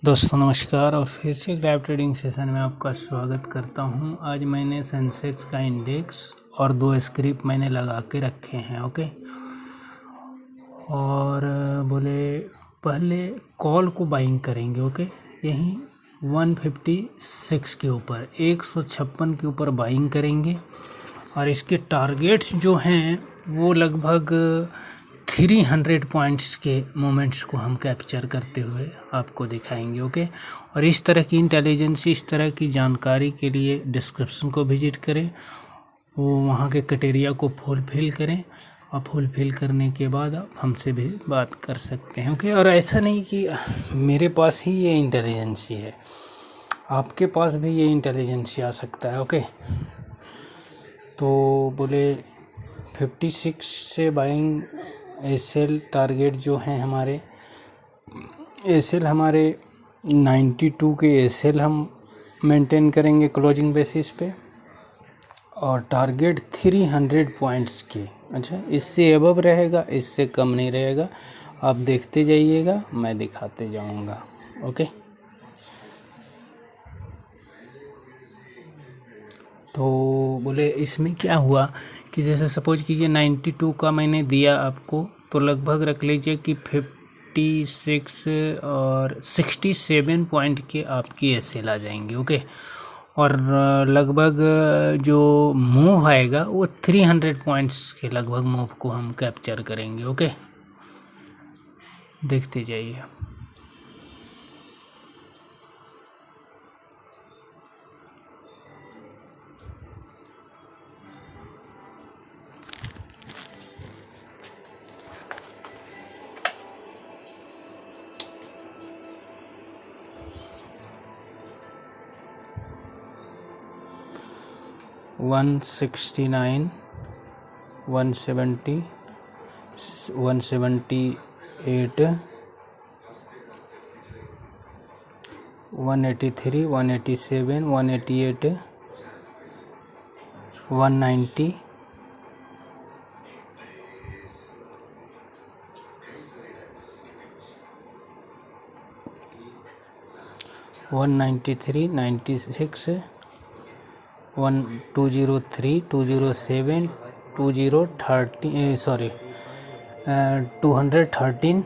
दोस्तों नमस्कार और फिर से एक लाइव ट्रेडिंग सेशन में आपका स्वागत करता हूं। आज मैंने सेंसेक्स का इंडेक्स और दो स्क्रिप्ट मैंने लगा के रखे हैं। ओके, और बोले पहले कॉल को बाइंग करेंगे। ओके, यहीं 156 के ऊपर 156 के ऊपर बाइंग करेंगे और इसके टारगेट्स जो हैं वो लगभग 300 पॉइंट्स के मोमेंट्स को हम कैप्चर करते हुए आपको दिखाएंगे। ओके, और इस तरह की इंटेलिजेंस, इस तरह की जानकारी के लिए डिस्क्रिप्शन को विजिट करें, वो वहाँ के क्राइटेरिया को फुलफिल करें और फुलफिल करने के बाद आप हमसे भी बात कर सकते हैं। ओके, और ऐसा नहीं कि मेरे पास ही ये इंटेलिजेंसी है, आपके पास भी ये इंटेलिजेंसी आ सकता है। ओके, तो बोले 56 से बाइंग एसएल टारगेट जो हैं हमारे, एसएल हमारे 92 के एसएल हम मेंटेन करेंगे क्लोजिंग बेसिस पे, और टारगेट 300 पॉइंट्स के। अच्छा, इससे अबव रहेगा, इससे कम नहीं रहेगा। आप देखते जाइएगा, मैं दिखाते जाऊंगा। ओके, तो बोले इसमें क्या हुआ कि जैसे सपोज कीजिए 92 का मैंने दिया आपको, तो लगभग रख लीजिए कि 56 और 67 पॉइंट के आपकी एसएल आ जाएंगे। ओके, और लगभग जो मूव आएगा वो 300 पॉइंट्स के लगभग मूव को हम कैप्चर करेंगे। ओके, देखते जाइए। वन 169, 170, 178, 183, 187, 188, 190, 193, 96, 203, 207, 213,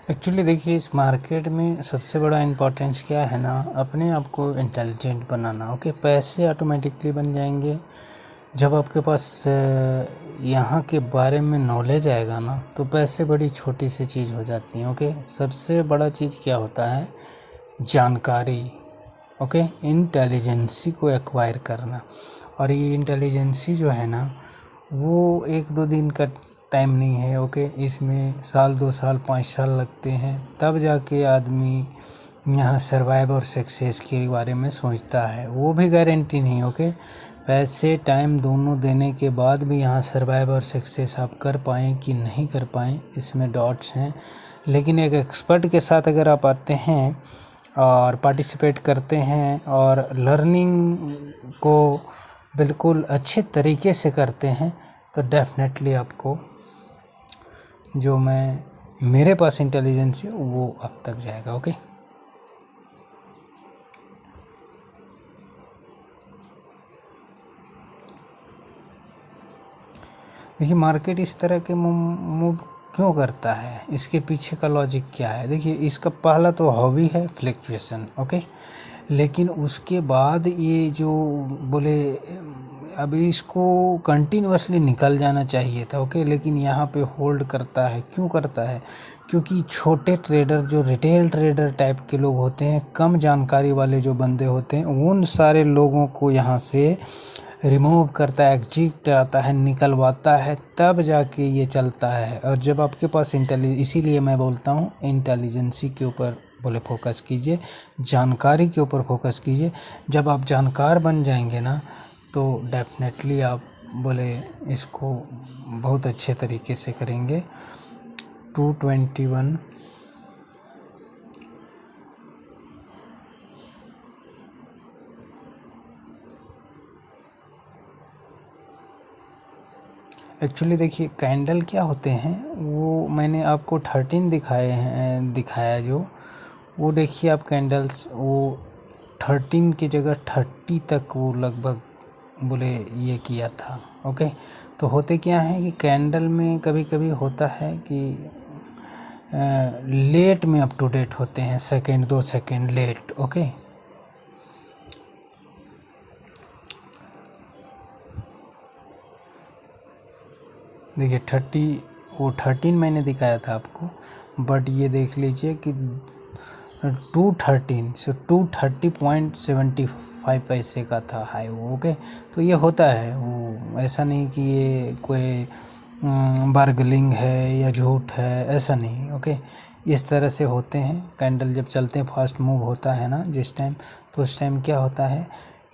एक्चुअली देखिए, इस मार्केट में सबसे बड़ा इम्पोर्टेंस क्या है ना, अपने आप को इंटेलिजेंट बनाना। ओके, पैसे ऑटोमेटिकली बन जाएंगे जब आपके पास यहाँ के बारे में नॉलेज आएगा ना, तो पैसे बड़ी छोटी सी चीज़ हो जाती हैं। ओके, सबसे बड़ा चीज़ क्या होता है? जानकारी। ओके, इंटेलिजेंसी को एक्वायर करना। और ये इंटेलिजेंसी जो है ना, वो एक दो दिन का टाइम नहीं है। ओके, इसमें साल 2 साल 5 साल लगते हैं, तब जाके आदमी यहाँ सर्वाइव और सक्सेस के बारे में सोचता है। वो भी गारंटी नहीं। ओके, पैसे टाइम दोनों देने के बाद भी यहाँ सर्वाइव और सक्सेस आप कर पाएँ कि नहीं कर पाएँ, इसमें डॉट्स हैं। लेकिन एक एक्सपर्ट के साथ अगर आप आते हैं और पार्टिसिपेट करते हैं और लर्निंग को बिल्कुल अच्छे तरीके से करते हैं, तो डेफिनेटली आपको जो मेरे पास इंटेलिजेंस है वो अब तक जाएगा। ओके, देखिए मार्केट इस तरह के मूव क्यों करता है, इसके पीछे का लॉजिक क्या है? देखिए, इसका पहला तो हॉबी है फ्लक्चुएशन, ओके। लेकिन उसके बाद ये जो बोले अभी इसको कंटिन्यूअसली निकल जाना चाहिए था, ओके, लेकिन यहाँ पे होल्ड करता है। क्यों करता है? क्योंकि छोटे ट्रेडर, जो रिटेल ट्रेडर टाइप के लोग होते हैं, कम जानकारी वाले जो बंदे होते हैं, उन सारे लोगों को यहाँ से रिमूव करता है, एग्जिट कराता है, निकलवाता है, तब जाके ये चलता है। और जब आपके पास इसीलिए मैं बोलता हूँ इंटेलिजेंसी के ऊपर बोले फोकस कीजिए, जानकारी के ऊपर फोकस कीजिए। जब आप जानकार बन जाएंगे ना, तो डेफिनेटली आप बोले इसको बहुत अच्छे तरीके से करेंगे। 221 एक्चुअली देखिए, कैंडल क्या होते हैं, वो मैंने आपको 13 दिखाया जो, वो देखिए आप कैंडल्स, वो 13 की जगह 30 तक वो लगभग बोले ये किया था, ओके। तो होते क्या है कि कैंडल में कभी कभी होता है कि लेट में अप टू डेट होते हैं, सेकंड 2 सेकंड लेट, ओके। देखिए 13 मैंने दिखाया था आपको, बट ये देख लीजिए कि 213 से 230.75 पैसे का था हाई वो, ओके। तो ये होता है, वो ऐसा नहीं कि ये कोई बार्गलिंग है या झूठ है, ऐसा नहीं, ओके। इस तरह से होते हैं कैंडल जब चलते हैं, फास्ट मूव होता है ना जिस टाइम, तो उस टाइम क्या होता है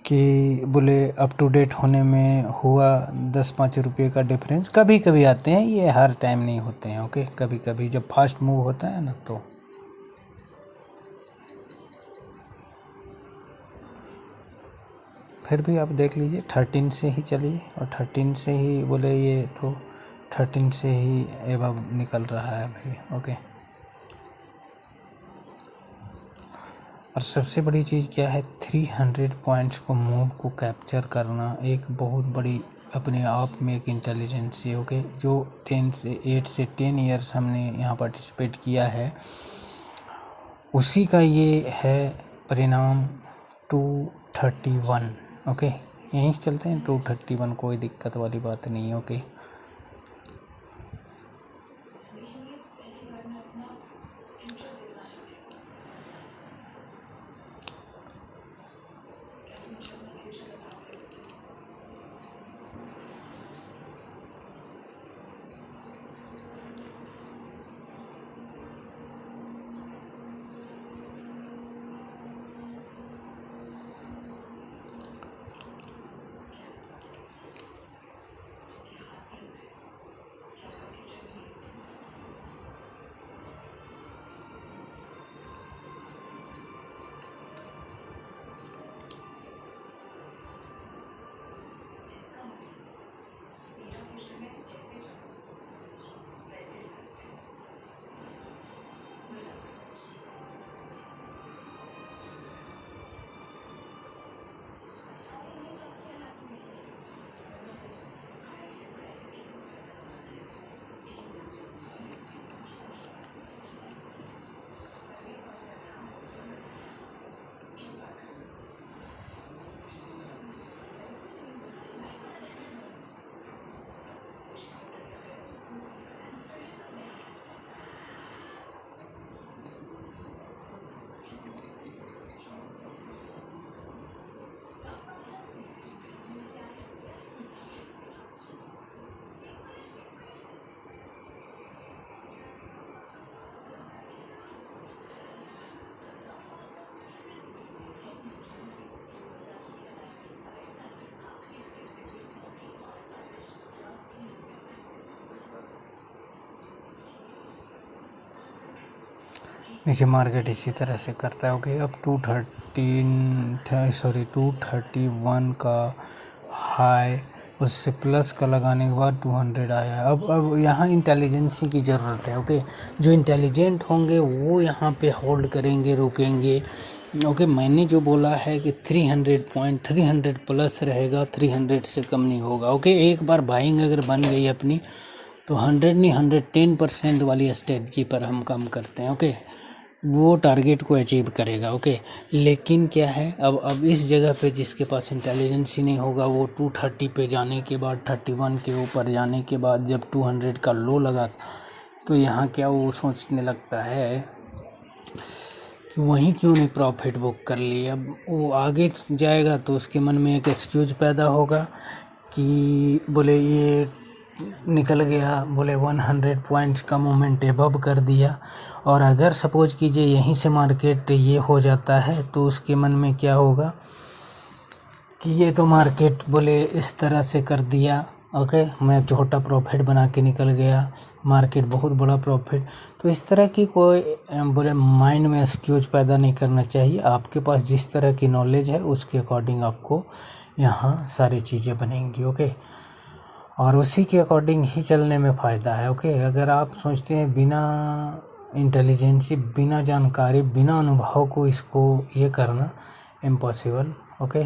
कि बोले अप टू डेट होने में हुआ 10-5 रुपये का डिफरेंस कभी कभी आते हैं, ये हर टाइम नहीं होते हैं, ओके। कभी कभी जब फास्ट मूव होता है ना, तो फिर भी आप देख लीजिए 13 से ही चलिए, और 13 से ही बोले ये तो 13 से ही एबव निकल रहा है अभी, ओके। और सबसे बड़ी चीज़ क्या है, 300 पॉइंट्स को मूव को कैप्चर करना एक बहुत बड़ी अपने आप में एक इंटेलिजेंस है, ओके। जो 8 से 10 ईयर्स हमने यहाँ पार्टिसिपेट किया है, उसी का ये है परिणाम 231, ओके। यहीं से चलते हैं 231, कोई दिक्कत वाली बात नहीं है, ओके। देखिए मार्केट इसी तरह से करता है, ओके। अब 231 का हाई, उससे प्लस का लगाने के बाद 200 आया। अब यहाँ इंटेलिजेंसी की ज़रूरत है, ओके। जो इंटेलिजेंट होंगे वो यहाँ पे होल्ड करेंगे, रुकेंगे, ओके। मैंने जो बोला है कि 300 प्लस रहेगा, 300 से कम नहीं होगा, ओके। एक बार बाइंग अगर बन गई अपनी, तो 100 नहीं 110% वाली स्ट्रेटजी पर हम काम करते हैं। ओके, वो टारगेट को अचीव करेगा। ओके, लेकिन क्या है, अब इस जगह पे जिसके पास इंटेलिजेंस ही नहीं होगा, वो 230 पे जाने के बाद 31 के ऊपर जाने के बाद जब 200 का लो लगा, तो यहाँ क्या वो सोचने लगता है कि वहीं क्यों नहीं प्रॉफिट बुक कर लिया। अब वो आगे जाएगा तो उसके मन में एक एक्सक्यूज पैदा होगा कि बोले ये निकल गया, बोले 100 पॉइंट का मोमेंट एबव कर दिया। और अगर सपोज कीजिए यहीं से मार्केट ये हो जाता है तो उसके मन में क्या होगा कि ये तो मार्केट बोले इस तरह से कर दिया। ओके, मैं छोटा प्रॉफिट बना के निकल गया, मार्केट बहुत बड़ा प्रॉफिट। तो इस तरह की कोई बोले माइंड में एक्सक्यूज पैदा नहीं करना चाहिए। आपके पास जिस तरह की नॉलेज है उसके अकॉर्डिंग आपको यहाँ सारी चीज़ें बनेंगी। ओके, और उसी के अकॉर्डिंग ही चलने में फ़ायदा है। ओके, अगर आप सोचते हैं बिना इंटेलिजेंसी, बिना जानकारी, बिना अनुभव को इसको ये करना इम्पॉसिबल। ओके,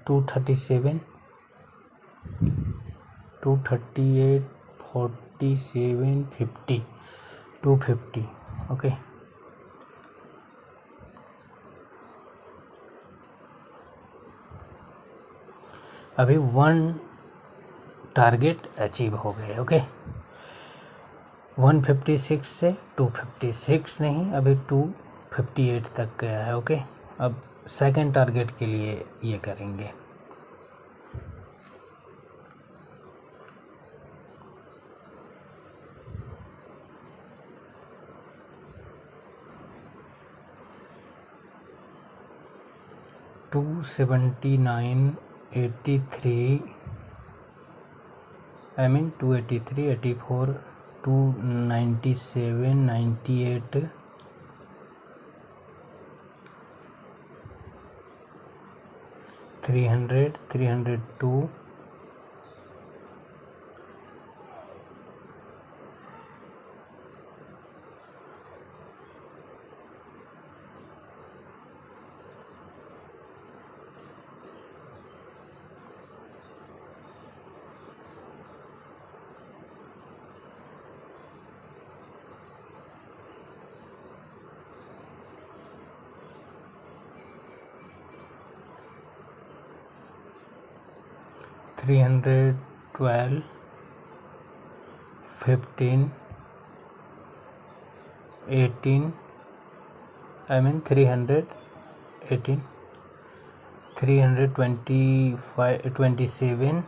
237 238 47 50 250। ओके, अभी 1 टारगेट अचीव हो गए। ओके, 156 से 256 नहीं, अभी 258 तक गया है। ओके, अब सेकंड टारगेट के लिए ये करेंगे। $279.83 283 84 297 98 300 302 312 15 18 318 325 27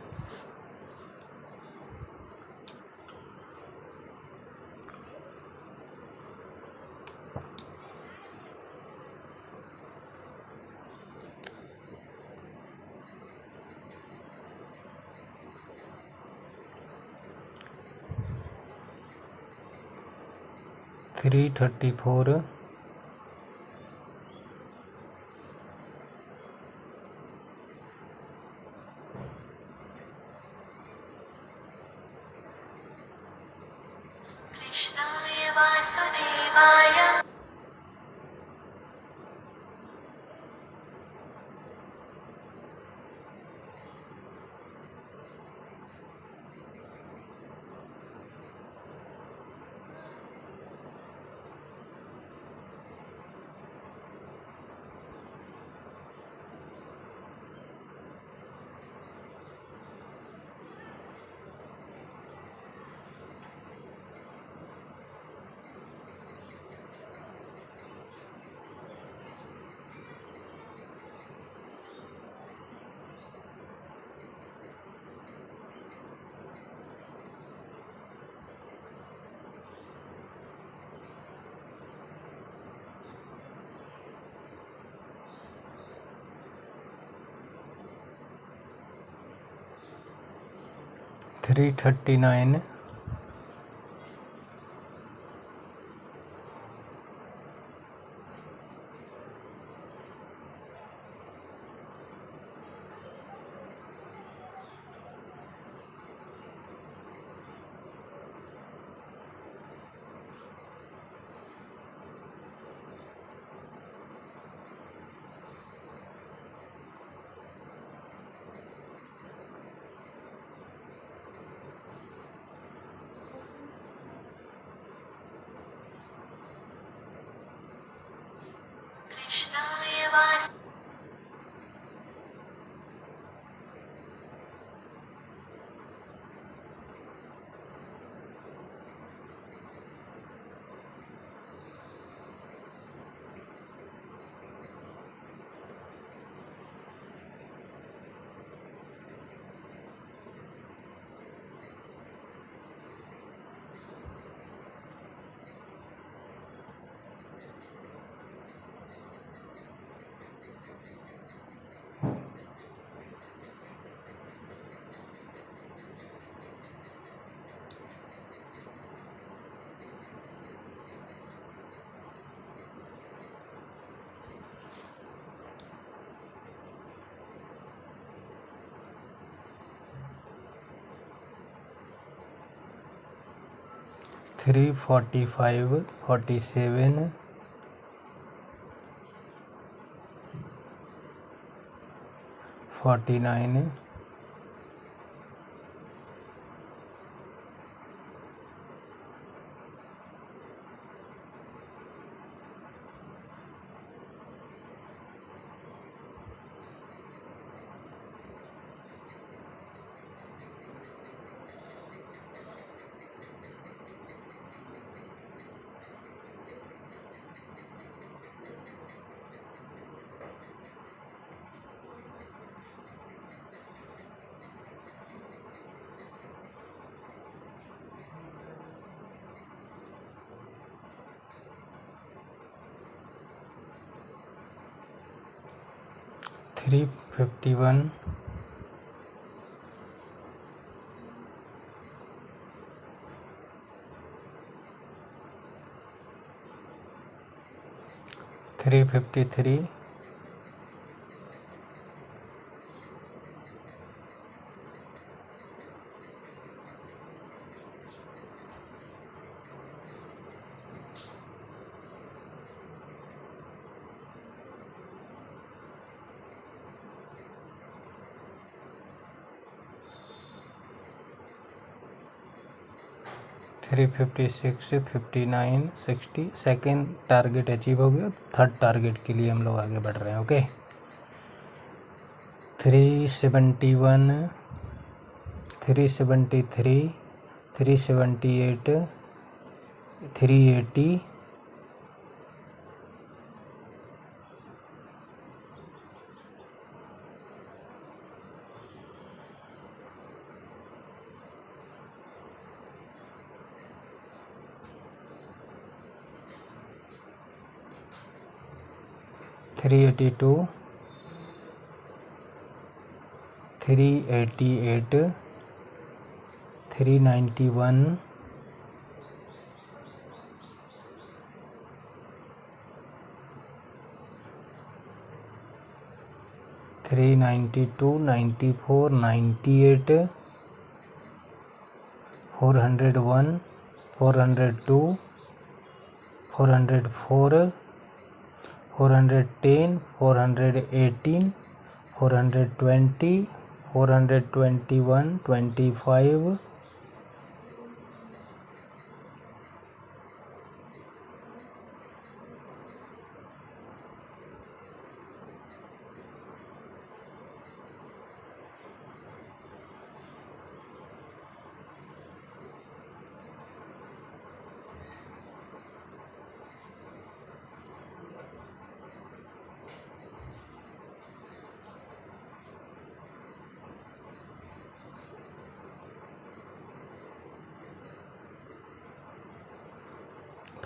334 कृष्णाय वासुदेवाय $339 $339 345 47 49 351 353 356 59 60 सेकेंड टारगेट अचीव हो गया। थर्ड टारगेट के लिए हम लोग आगे बढ़ रहे हैं। ओके 371 373 378 380 382 388 391 392 94 98 401 402 404 410 418 420 421 25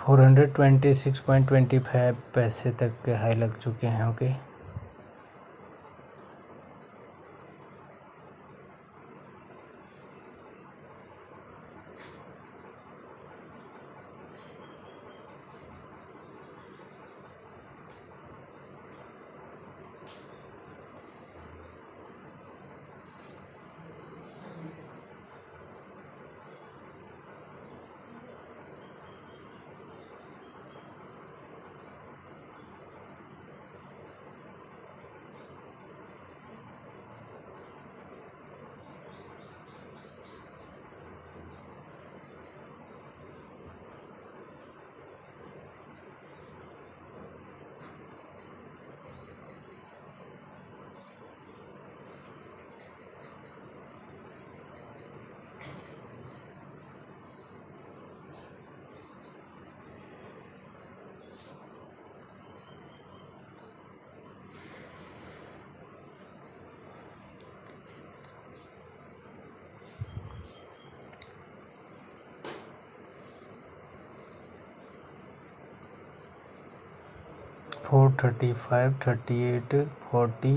426.25 पैसे तक के हाई लग चुके हैं। Okay four 35 38 40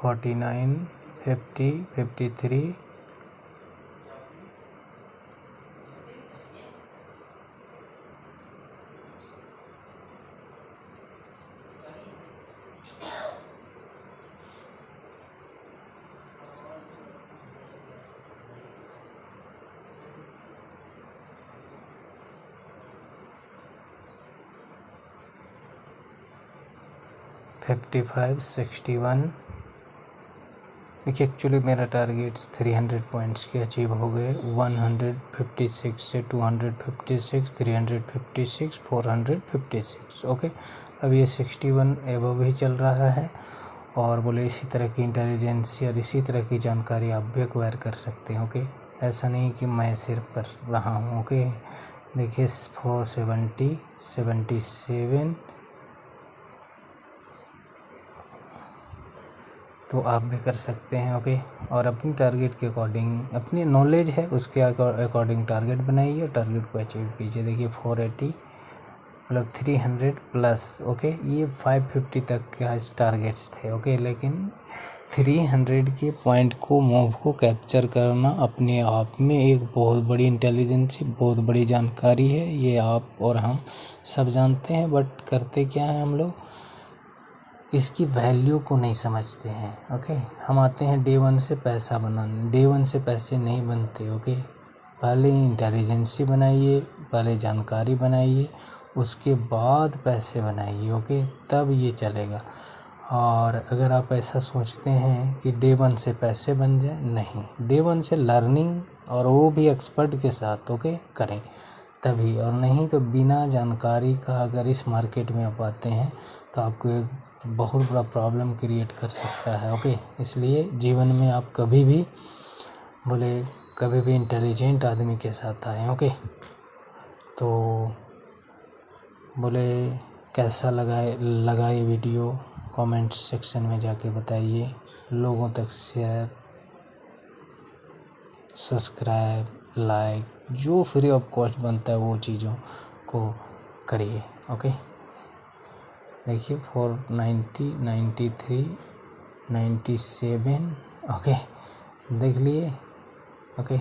49 50 53 4 55, 61। देखिए एक्चुअली मेरा टारगेट्स 300 पॉइंट्स के अचीव हो गए। 156 से 256, 356, 456। ओके, अब ये 61 एबव ही चल रहा है। और बोले इसी तरह की इंटेलिजेंस और इसी तरह की जानकारी आप भी एक्वायर कर सकते हैं। ओके, ऐसा नहीं कि मैं सिर्फ कर रहा हूँ। ओके, देखिए 470, 77, तो आप भी कर सकते हैं। ओके, और अपनी टारगेट के अकॉर्डिंग, अपनी नॉलेज है उसके अकॉर्डिंग टारगेट बनाइए और टारगेट को अचीव कीजिए। देखिए 480 मतलब 300 प्लस। ओके, ये 550 तक के आज टारगेट्स थे। ओके, लेकिन 300 के पॉइंट को, मूव को कैप्चर करना अपने आप में एक बहुत बड़ी इंटेलिजेंस, बहुत बड़ी जानकारी है। ये आप और हम सब जानते हैं, बट करते क्या है हम लोग, इसकी वैल्यू को नहीं समझते हैं। ओके, हम आते हैं डे 1 से पैसा बनाने। डे 1 से पैसे नहीं बनते। ओके, पहले इंटेलिजेंसी बनाइए, पहले जानकारी बनाइए, उसके बाद पैसे बनाइए। ओके, तब ये चलेगा। और अगर आप ऐसा सोचते हैं कि डे 1 से पैसे बन जाए, नहीं, डे 1 से लर्निंग, और वो भी एक्सपर्ट के साथ। ओके, करें तभी, और नहीं तो बिना जानकारी का अगर इस मार्केट में आप आते हैं तो आपको एक बहुत बड़ा प्रॉब्लम क्रिएट कर सकता है। ओके, इसलिए जीवन में आप कभी भी इंटेलिजेंट आदमी के साथ आएँ। ओके, तो बोले कैसा लगा ये वीडियो, कमेंट सेक्शन में जाके बताइए। लोगों तक शेयर, सब्सक्राइब, लाइक, जो फ्री ऑफ कॉस्ट बनता है वो चीज़ों को करिए। ओके, देखिए 490, 93, 97। ओके, देख लिए। ओके।